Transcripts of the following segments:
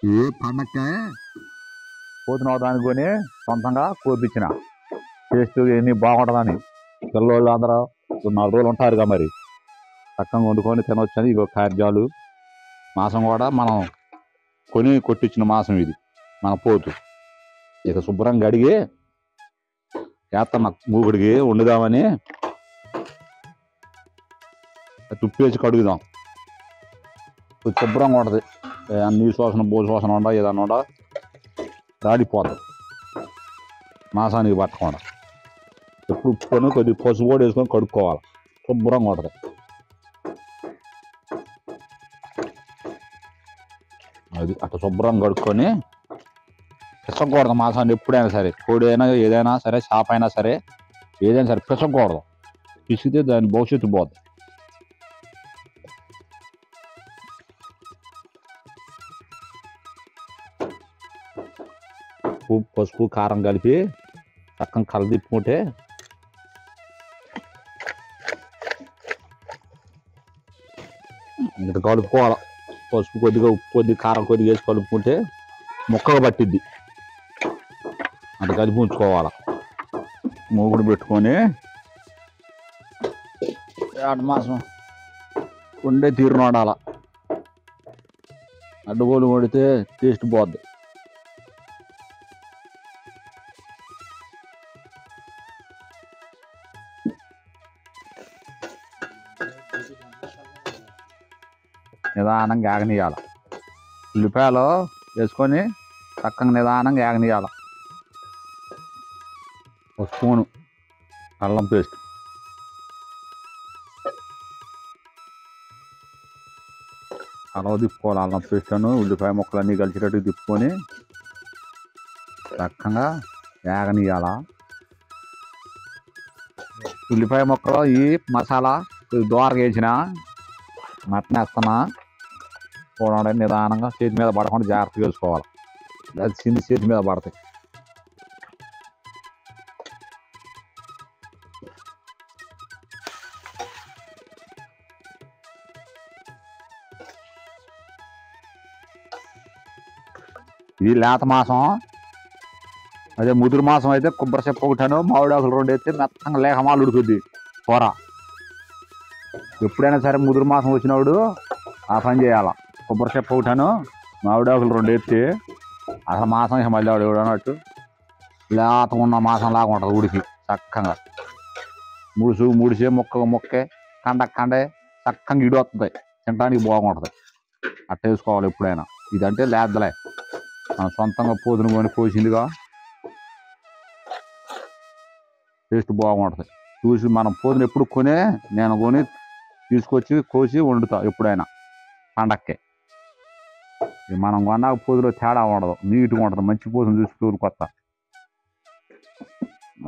ఏ పండక్కే పోతున్న దానికి కొని సొంతంగా కోపించిన టేస్ట్ ఎన్ని బాగుంటుందని పిల్లలు అందరూ 4 రోజులు ఉంటారుగా మరి చక్కగా వండుకొని తినొచ్చని ఇగో కార్యాలు మాసం కూడా మనం కొని కొట్టించిన మాసం ఇది మన పోతు ఇక శుభ్రంగా అడిగి వేస్తున్నా మూగుడికి వండుదామని తుప్పేసి కడుగుదాం శుభ్రంగా ఉంటుంది నీరు శ్వాసన బోసు శ్వాసన ఉండ ఏదన్నా ఉండ రాడిపోతుంది మాసానికి పట్టకుండా ఎప్పుడు ఉప్పుకొని కొద్దిగా పసుపు కూడా వేసుకొని కడుక్కోవాలి శుభ్రంగా ఉంటుంది అది అట్లా శుభ్రంగా కడుక్కొని పిసకూడదు మాసాన్ని ఎప్పుడైనా సరే కోడి అయినా ఏదైనా సరే చేప అయినా సరే ఏదైనా సరే పిసకూడదు పిసికితే దాని భవిష్యత్తు పోతుంది ఉప్పు పసుపు కారం కలిపి చక్కగా కలదిప్పుకుంటే ఇంకా కలుపుకోవాలి పసుపు కొద్దిగా ఉప్పు కొద్దిగా కారం కొద్దిగా వేసి కలుపుకుంటే ముక్కగా పట్టిద్ది అది కలిపి ఉంచుకోవాలి మూగుడు పెట్టుకొని 2 మాసం ఉండే తీరును వండాల అడ్డుగోలు వండితే టేస్ట్ పోద్ది నిదానంగా ఆగనీయాలి ఉల్లిపాయలు వేసుకొని చక్కగా నిదానంగా ఆగనీయాలి 1 స్పూను అల్లం పేస్ట్ అలా తిప్పుకోవాలి అల్లం పేస్ట్ ఉల్లిపాయ ముక్కలన్నీ కలిసేటట్టు తిప్పుకొని చక్కగా ఆగనీయాల ఉల్లిపాయ ముక్కలు ఈ మసాలా దోరగా వేసిన మటన్ వేస్తున్నా చూడండి నిదానంగా చేతి మీద పడకుండా జాగ్రత్తగా వేసుకోవాలి అది చింది చేతి మీద పడతాయి ఇది లేత మాసం అదే ముదురు మాసం అయితే కొబ్బరి చెప్ప ఒకటాను మామిడాకులు 2 వేస్తే మెత్తంగా లేఖమాలు ఉడుకుద్ది కూర ఎప్పుడైనా సరే ముదురు మాసం వచ్చినప్పుడు ఆ పని చేయాల కొబ్బరి చెప్ప ఒకటాను మామిడాకులు 2 వేస్తే అసలు మాసం ఇక మళ్ళీ వాడు అన్నట్టు లేత ఉన్న మాసం లాగా ఉంటుంది ఉడికి చక్కగా ముడిసే మొక్కే కండే చక్కగా ఇడి వస్తుంది తినడానికి బాగుంటుంది అట్ట వేసుకోవాలి ఎప్పుడైనా ఇదంటే లేదలే మనం సొంతంగా పోతును కొని కోసిందిగా టేస్ట్ బాగుంటుంది చూసి మనం పోతును ఎప్పుడు నేను కొని తీసుకొచ్చి కోసి వండుతా ఎప్పుడైనా పండక్కే మనం కొన్నాక పోతులో తేడా ఉండదు నీట్గా ఉంటుంది మంచి పోతును చూసి కొత్త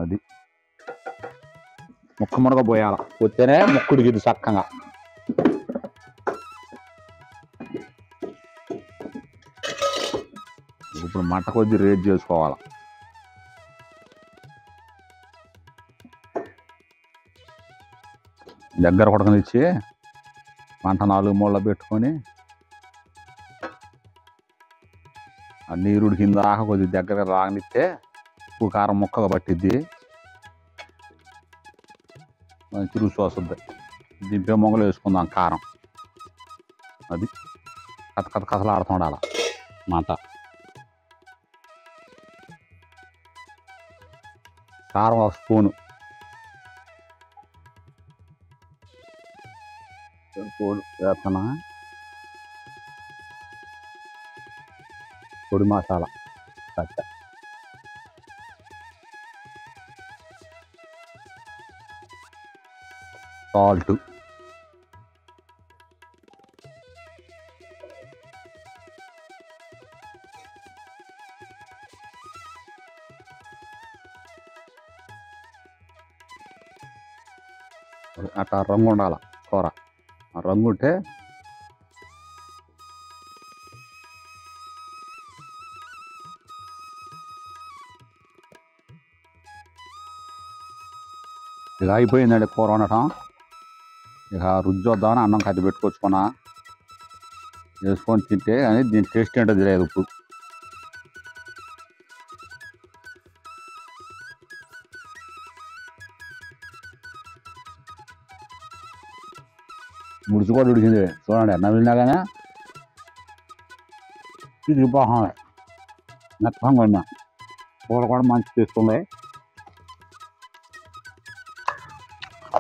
అది ముక్క పోయాల పోతేనే ముక్కుడికి ఇది చక్కగా ఇప్పుడు మంట కొద్ది రేట్ చేసుకోవాలి దగ్గర కొడకనిచ్చి మంట 4 మూల పెట్టుకొని ఆ నీరు ఉడికిన దాకా కొద్దిగా దగ్గర రాగనిస్తే ఉప్పు కారం ముక్కగా పట్టిద్ది మంచి రుచి వస్తుంది దింపే మొగలు వేసుకుందాం కారం అది కథలాడుతుండాలి మంట కారం 1 స్పూను వేస్తున్నా పొడి మసాలా కట్ట సాల్ట్ అట్లా రంగు ఉండాల కూర ఆ రంగు ఉంటే ఇక అయిపోయిందండి కూర వండటం ఇక రుచి చూద్దామని అన్నం కత్తి పెట్టుకొచ్చుకున్నా వేసుకొని తింటే కానీ దీని టేస్ట్ ఏంటో తెలియదు ఇప్పుడు. ముడిచి కూడా ఉడికింది చూడండి, నవ్వినా కానీ ఇది బాగుంది. మెత్తంగా ఉన్నా కూర కూడా మంచి తీసుకుంది.